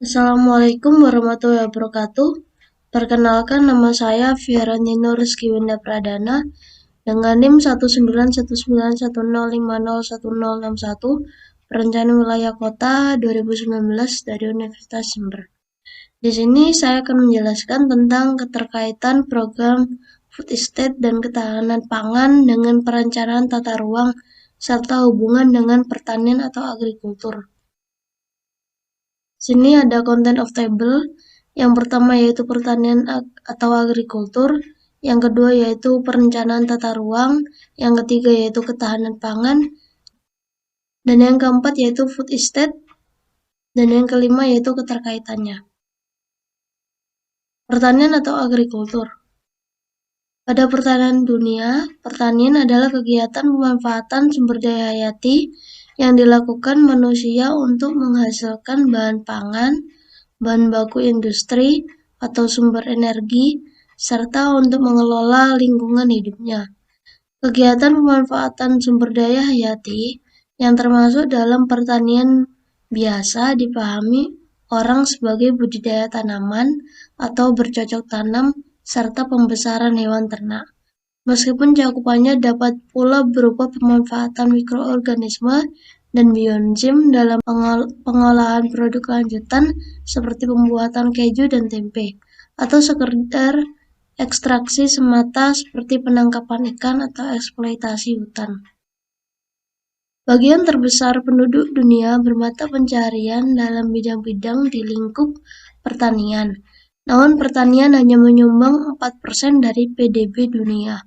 Assalamualaikum warahmatullahi wabarakatuh. Perkenalkan, nama saya Fiarantino Rizky Winda Pradana dengan NIM 1919105011061, Perencanaan Wilayah Kota 2019 dari Universitas Jember. Di sini saya akan menjelaskan tentang keterkaitan program food estate dan ketahanan pangan dengan perencanaan tata ruang serta hubungan dengan pertanian atau agrikultur. Sini ada content of table. Yang pertama yaitu pertanian atau agrikultur, yang kedua yaitu perencanaan tata ruang, yang ketiga yaitu ketahanan pangan, dan yang keempat yaitu food estate, dan yang kelima yaitu keterkaitannya. Pertanian atau agrikultur. Pada pertanian dunia, pertanian adalah kegiatan pemanfaatan sumber daya hayati yang dilakukan manusia untuk menghasilkan bahan pangan, bahan baku industri, atau sumber energi, serta untuk mengelola lingkungan hidupnya. Kegiatan pemanfaatan sumber daya hayati yang termasuk dalam pertanian biasa dipahami orang sebagai budidaya tanaman atau bercocok tanam serta pembesaran hewan ternak. Meskipun cakupannya dapat pula berupa pemanfaatan mikroorganisme dan bioenzim dalam pengolahan produk lanjutan seperti pembuatan keju dan tempe, atau sekedar ekstraksi semata seperti penangkapan ikan atau eksploitasi hutan. Bagian terbesar penduduk dunia bermata pencaharian dalam bidang-bidang di lingkup pertanian. Namun pertanian hanya menyumbang 4% dari PDB dunia.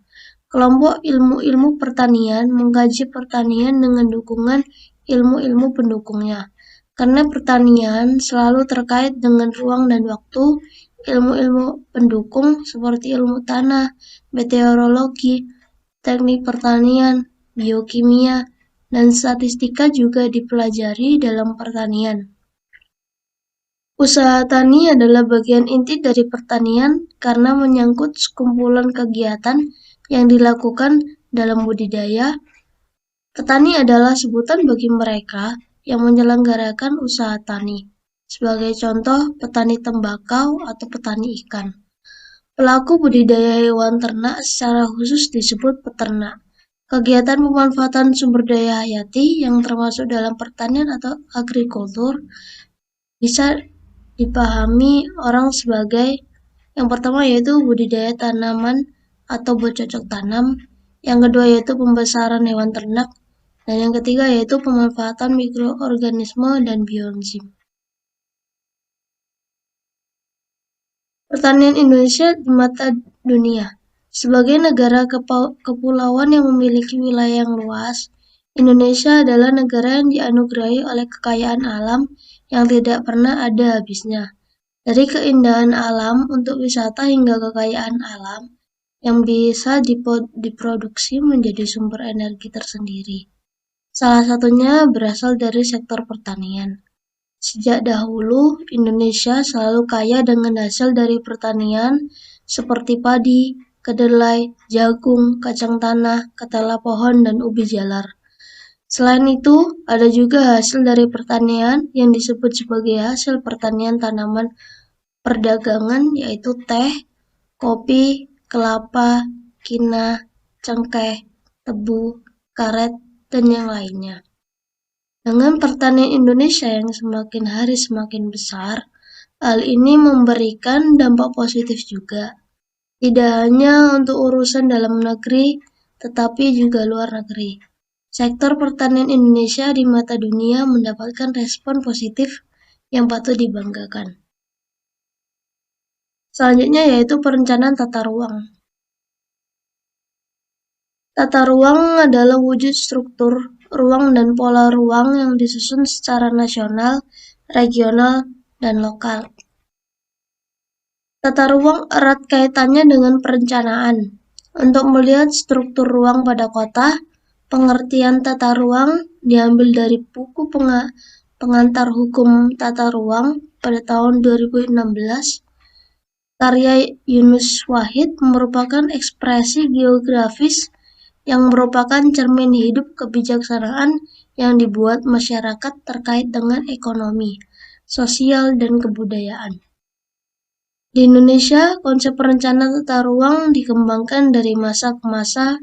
Kelompok ilmu-ilmu pertanian mengkaji pertanian dengan dukungan ilmu-ilmu pendukungnya. Karena pertanian selalu terkait dengan ruang dan waktu, ilmu-ilmu pendukung seperti ilmu tanah, meteorologi, teknik pertanian, biokimia, dan statistika juga dipelajari dalam pertanian. Usaha tani adalah bagian inti dari pertanian karena menyangkut sekumpulan kegiatan yang dilakukan dalam budidaya. Petani adalah sebutan bagi mereka yang menyelenggarakan usaha tani. Sebagai contoh, petani tembakau atau petani ikan. Pelaku budidaya hewan ternak secara khusus disebut peternak. Kegiatan pemanfaatan sumber daya hayati yang termasuk dalam pertanian atau agrikultur bisa dipahami orang sebagai yang pertama yaitu budidaya tanaman atau bercocok tanam, yang kedua yaitu pembesaran hewan ternak, dan yang ketiga yaitu pemanfaatan mikroorganisme dan bioenzim. Pertanian Indonesia di mata dunia. Sebagai negara kepulauan yang memiliki wilayah yang luas, Indonesia adalah negara yang dianugerahi oleh kekayaan alam yang tidak pernah ada habisnya. Dari keindahan alam untuk wisata hingga kekayaan alam yang bisa diproduksi menjadi sumber energi tersendiri. Salah satunya berasal dari sektor pertanian. Sejak dahulu, Indonesia selalu kaya dengan hasil dari pertanian seperti padi, kedelai, jagung, kacang tanah, ketela pohon, dan ubi jalar. Selain itu, ada juga hasil dari pertanian yang disebut sebagai hasil pertanian tanaman perdagangan, yaitu teh, kopi, kelapa, kina, cengkeh, tebu, karet, dan yang lainnya. Dengan pertanian Indonesia yang semakin hari semakin besar, hal ini memberikan dampak positif juga. Tidak hanya untuk urusan dalam negeri, tetapi juga luar negeri. Sektor pertanian Indonesia di mata dunia mendapatkan respon positif yang patut dibanggakan. Selanjutnya yaitu perencanaan tata ruang. Tata ruang adalah wujud struktur ruang dan pola ruang yang disusun secara nasional, regional, dan lokal. Tata ruang erat kaitannya dengan perencanaan. Untuk melihat struktur ruang pada kota, pengertian tata ruang diambil dari buku pengantar hukum tata ruang pada tahun 2016. Karya Yunus Wahid merupakan ekspresi geografis yang merupakan cermin hidup kebijaksanaan yang dibuat masyarakat terkait dengan ekonomi, sosial, dan kebudayaan. Di Indonesia, konsep perencanaan tata ruang dikembangkan dari masa ke masa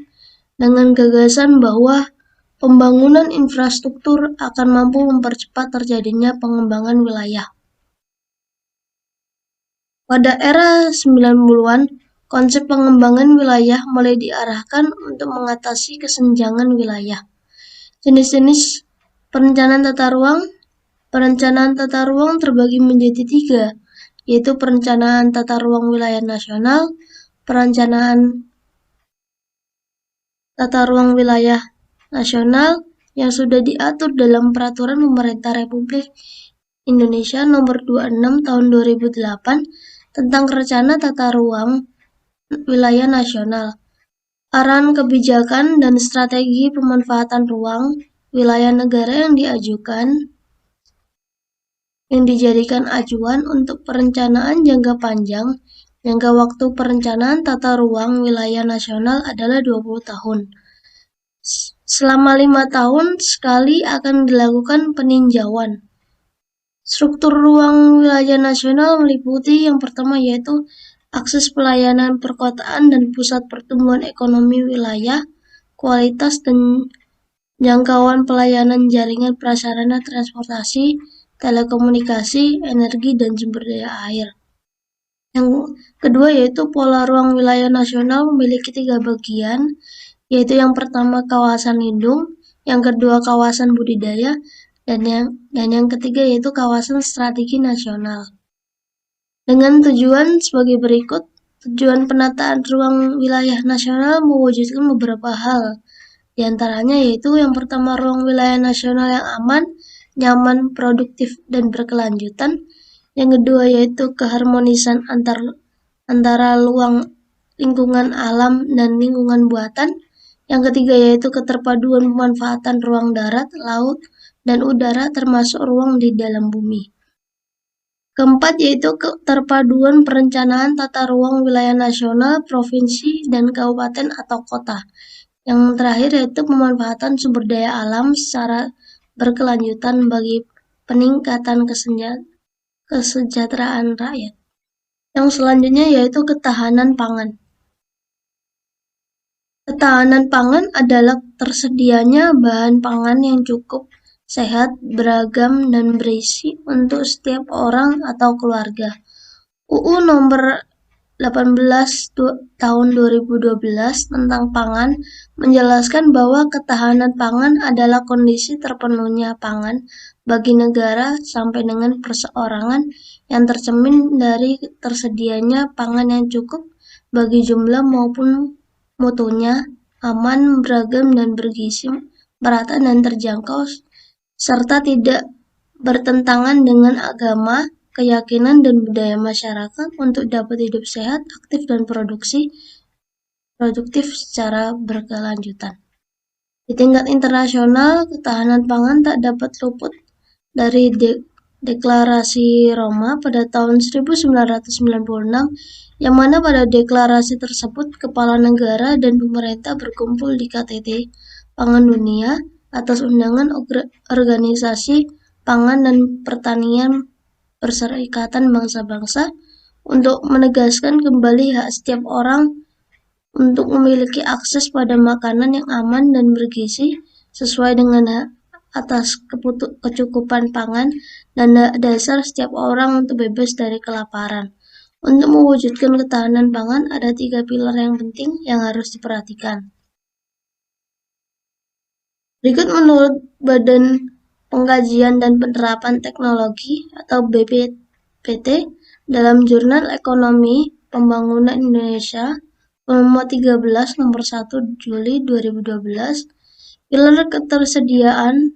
dengan gagasan bahwa pembangunan infrastruktur akan mampu mempercepat terjadinya pengembangan wilayah. Pada era 90-an, konsep pengembangan wilayah mulai diarahkan untuk mengatasi kesenjangan wilayah. Jenis-jenis perencanaan tata ruang terbagi menjadi 3, yaitu perencanaan tata ruang wilayah nasional, perencanaan tata ruang wilayah nasional yang sudah diatur dalam Peraturan Pemerintah Republik Indonesia Nomor 26 Tahun 2008 tentang Rencana Tata Ruang Wilayah Nasional, arahan kebijakan dan strategi pemanfaatan ruang wilayah negara yang dijadikan acuan untuk perencanaan jangka panjang. Jangka waktu perencanaan tata ruang wilayah nasional adalah 20 tahun. Selama 5 tahun sekali akan dilakukan peninjauan. Struktur ruang wilayah nasional meliputi yang pertama yaitu akses pelayanan perkotaan dan pusat pertumbuhan ekonomi wilayah, kualitas dan jangkauan pelayanan jaringan prasarana transportasi, telekomunikasi, energi, dan sumber daya air. Yang kedua yaitu pola ruang wilayah nasional memiliki 3 bagian, yaitu yang pertama kawasan lindung, yang kedua kawasan budidaya, dan yang ketiga yaitu kawasan strategi nasional. Dengan tujuan sebagai berikut, tujuan penataan ruang wilayah nasional mewujudkan beberapa hal. Di antaranya yaitu yang pertama ruang wilayah nasional yang aman, nyaman, produktif, dan berkelanjutan. Yang kedua yaitu keharmonisan antara lingkungan alam dan lingkungan buatan. Yang ketiga yaitu keterpaduan pemanfaatan ruang darat, laut, dan udara termasuk ruang di dalam bumi. Keempat yaitu keterpaduan perencanaan tata ruang wilayah nasional, provinsi, dan kabupaten atau kota. Yang terakhir yaitu pemanfaatan sumber daya alam secara berkelanjutan bagi peningkatan kesejahteraan rakyat. Yang selanjutnya yaitu ketahanan pangan. Ketahanan pangan adalah tersedianya bahan pangan yang cukup, sehat, beragam, dan berisi untuk setiap orang atau keluarga. UU Nomor 18 Tahun 2012 tentang pangan menjelaskan bahwa ketahanan pangan adalah kondisi terpenuhnya pangan bagi negara sampai dengan perseorangan yang tercermin dari tersedianya pangan yang cukup bagi jumlah maupun mutunya, aman, beragam, dan bergizi, merata dan terjangkau, serta tidak bertentangan dengan agama, keyakinan, dan budaya masyarakat untuk dapat hidup sehat, aktif, dan produktif secara berkelanjutan. Di tingkat internasional, ketahanan pangan tak dapat luput dari Deklarasi Roma pada tahun 1996, yang mana pada deklarasi tersebut kepala negara dan pemerintah berkumpul di KTT Pangan Dunia atas undangan Organisasi Pangan dan Pertanian Perserikatan Bangsa-Bangsa untuk menegaskan kembali hak setiap orang untuk memiliki akses pada makanan yang aman dan bergizi sesuai dengan atas kecukupan pangan dan dasar setiap orang untuk bebas dari kelaparan. Untuk mewujudkan ketahanan pangan, ada 3 pilar yang penting yang harus diperhatikan. Berikut menurut Badan Pengkajian dan Penerapan Teknologi atau BPPT dalam Jurnal Ekonomi Pembangunan Indonesia nomor 13 nomor 1 Juli 2012, pilar ketersediaan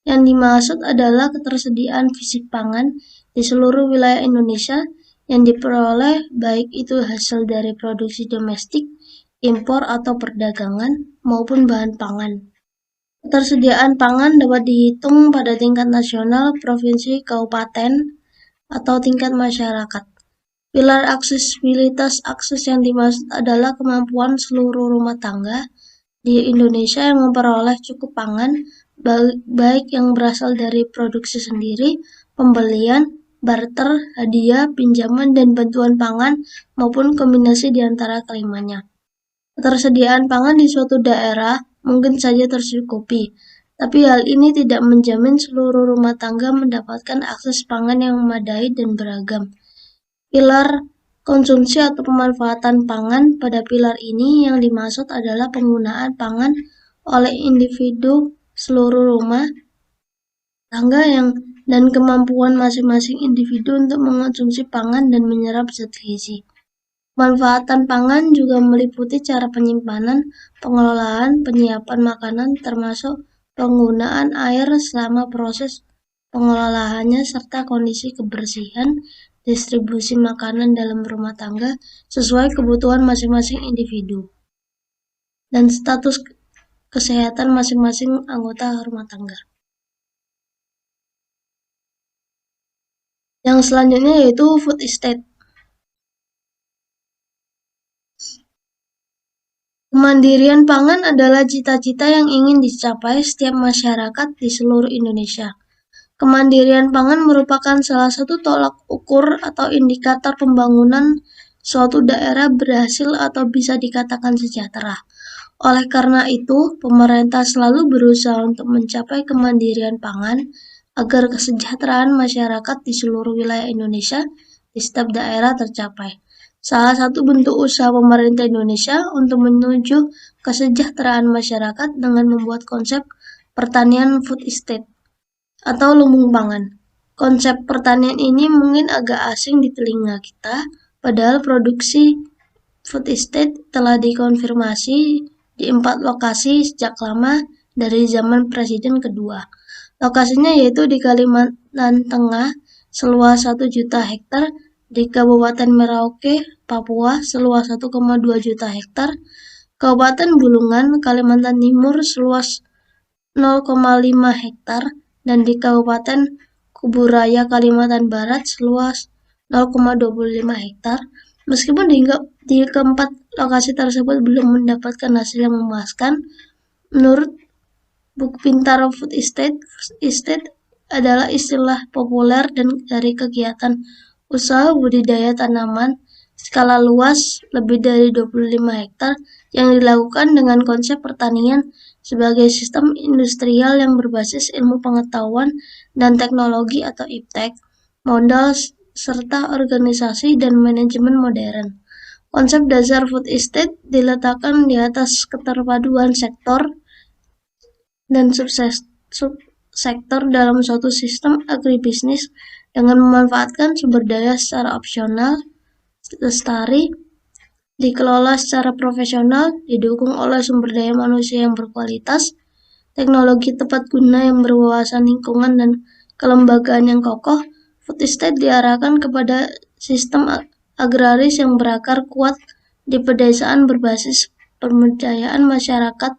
yang dimaksud adalah ketersediaan fisik pangan di seluruh wilayah Indonesia yang diperoleh baik itu hasil dari produksi domestik, impor atau perdagangan, maupun bahan pangan. Ketersediaan pangan dapat dihitung pada tingkat nasional, provinsi, kabupaten, atau tingkat masyarakat. Pilar aksesibilitas akses yang dimaksud adalah kemampuan seluruh rumah tangga di Indonesia yang memperoleh cukup pangan, baik yang berasal dari produksi sendiri pembelian, barter, hadiah, pinjaman, dan bantuan pangan maupun kombinasi di antara kelimanya. Ketersediaan pangan di suatu daerah mungkin saja tercukupi, tapi hal ini tidak menjamin seluruh rumah tangga mendapatkan akses pangan yang memadai dan beragam. Pilar konsumsi atau pemanfaatan pangan pada pilar ini yang dimaksud adalah penggunaan pangan oleh individu seluruh rumah tangga dan kemampuan masing-masing individu untuk mengonsumsi pangan dan menyerap zat gizi. Pemanfaatan pangan juga meliputi cara penyimpanan, pengelolaan, penyiapan makanan, termasuk penggunaan air selama proses pengelolaannya, serta kondisi kebersihan, distribusi makanan dalam rumah tangga sesuai kebutuhan masing-masing individu, dan status kesehatan masing-masing anggota rumah tangga. Yang selanjutnya yaitu food estate. Kemandirian pangan adalah cita-cita yang ingin dicapai setiap masyarakat di seluruh Indonesia. Kemandirian pangan merupakan salah satu tolak ukur atau indikator pembangunan suatu daerah berhasil atau bisa dikatakan sejahtera. Oleh karena itu, pemerintah selalu berusaha untuk mencapai kemandirian pangan agar kesejahteraan masyarakat di seluruh wilayah Indonesia di setiap daerah tercapai. Salah satu bentuk usaha pemerintah Indonesia untuk menuju kesejahteraan masyarakat dengan membuat konsep pertanian food estate atau lumbung pangan. Konsep pertanian ini mungkin agak asing di telinga kita, padahal produksi food estate telah dikonfirmasi di 4 lokasi sejak lama dari zaman Presiden kedua. Lokasinya yaitu di Kalimantan Tengah seluas 1 juta hektar, di Kabupaten Merauke, Papua seluas 1,2 juta hektar, Kabupaten Bulungan, Kalimantan Timur seluas 0,5 hektar, dan di Kabupaten Kuburaya, Kalimantan Barat seluas 0,25 hektar. Meskipun di keempat lokasi tersebut belum mendapatkan hasil yang memuaskan, menurut buku pintar food estate adalah istilah populer dan dari kegiatan usaha budidaya tanaman skala luas lebih dari 25 hektar yang dilakukan dengan konsep pertanian sebagai sistem industrial yang berbasis ilmu pengetahuan dan teknologi atau iptek, modal serta organisasi dan manajemen modern. Konsep dasar food estate diletakkan di atas keterpaduan sektor dan subsektor dalam suatu sistem agribisnis dengan memanfaatkan sumber daya secara opsional, lestari, dikelola secara profesional, didukung oleh sumber daya manusia yang berkualitas, teknologi tepat guna yang berwawasan lingkungan, dan kelembagaan yang kokoh. Food estate diarahkan kepada sistem agraris yang berakar kuat di pedesaan berbasis pemberdayaan masyarakat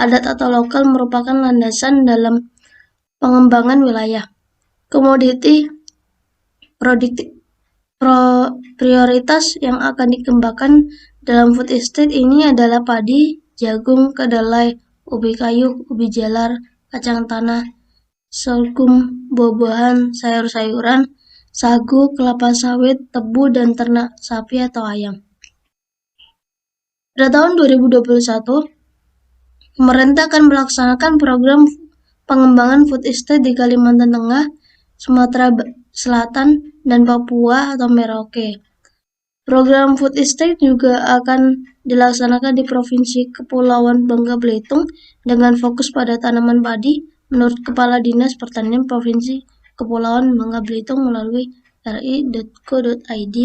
adat atau lokal merupakan landasan dalam pengembangan wilayah. Komoditi prioritas yang akan dikembangkan dalam food estate ini adalah padi, jagung, kedelai, ubi kayu, ubi jalar, kacang tanah, sorghum, buah-buahan, sayur-sayuran, sagu, kelapa sawit, tebu, dan ternak sapi atau ayam. Pada tahun 2021, pemerintah akan melaksanakan program pengembangan food estate di Kalimantan Tengah, Sumatera Selatan, dan Papua atau Merauke. Program food estate juga akan dilaksanakan di Provinsi Kepulauan Bangka Belitung dengan fokus pada tanaman padi, menurut Kepala Dinas Pertanian Provinsi Kepulauan Bangka Belitung melalui ri.co.id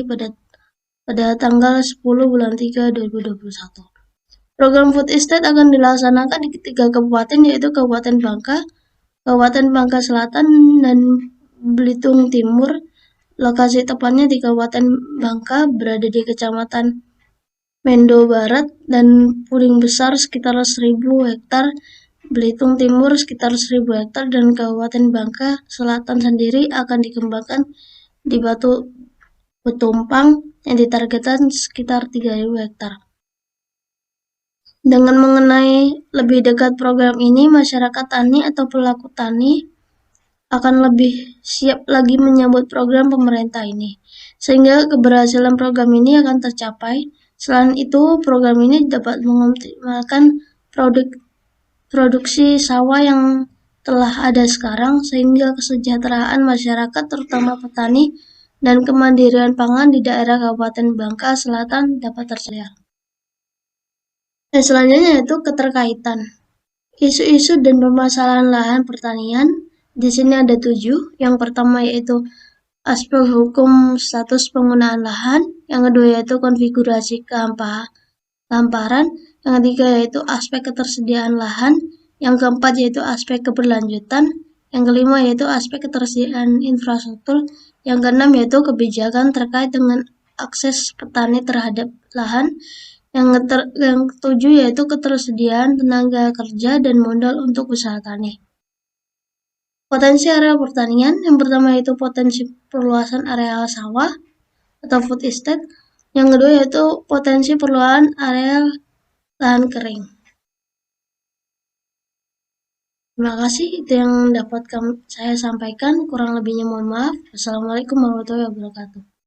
pada tanggal 10 bulan 3 2021. Program food estate akan dilaksanakan di 3 kabupaten, yaitu Kabupaten Bangka, Kabupaten Bangka Selatan, dan Belitung Timur. Lokasi tepatnya di Kabupaten Bangka berada di Kecamatan Mendo Barat dan Puring Besar sekitar 1.000 hektar, Belitung Timur sekitar 1.000 hektar, dan Kabupaten Bangka Selatan sendiri akan dikembangkan di Batu Betumpang yang ditargetkan sekitar 3.000 hektar. Dengan mengenai lebih dekat program ini, masyarakat tani atau pelaku tani akan lebih siap lagi menyambut program pemerintah ini, sehingga keberhasilan program ini akan tercapai. Selain itu, program ini dapat mengoptimalkan produksi sawah yang telah ada sekarang, sehingga kesejahteraan masyarakat, terutama petani, dan kemandirian pangan di daerah Kabupaten Bangka Selatan dapat tercapai. Dan selanjutnya yaitu keterkaitan. Isu-isu dan permasalahan lahan pertanian. Di sini ada 7. Yang pertama yaitu aspek hukum status penggunaan lahan. Yang kedua yaitu konfigurasi kehamparan. Yang ketiga yaitu aspek ketersediaan lahan. Yang keempat yaitu aspek keberlanjutan. Yang kelima yaitu aspek ketersediaan infrastruktur. Yang keenam yaitu kebijakan terkait dengan akses petani terhadap lahan. Yang ketujuh yaitu ketersediaan tenaga kerja dan modal untuk usaha tani. Potensi area pertanian, yang pertama yaitu potensi perluasan area sawah atau food estate. Yang kedua yaitu potensi perluasan area lahan kering. Terima kasih, itu yang dapat saya sampaikan. Kurang lebihnya mohon maaf. Wassalamualaikum warahmatullahi wabarakatuh.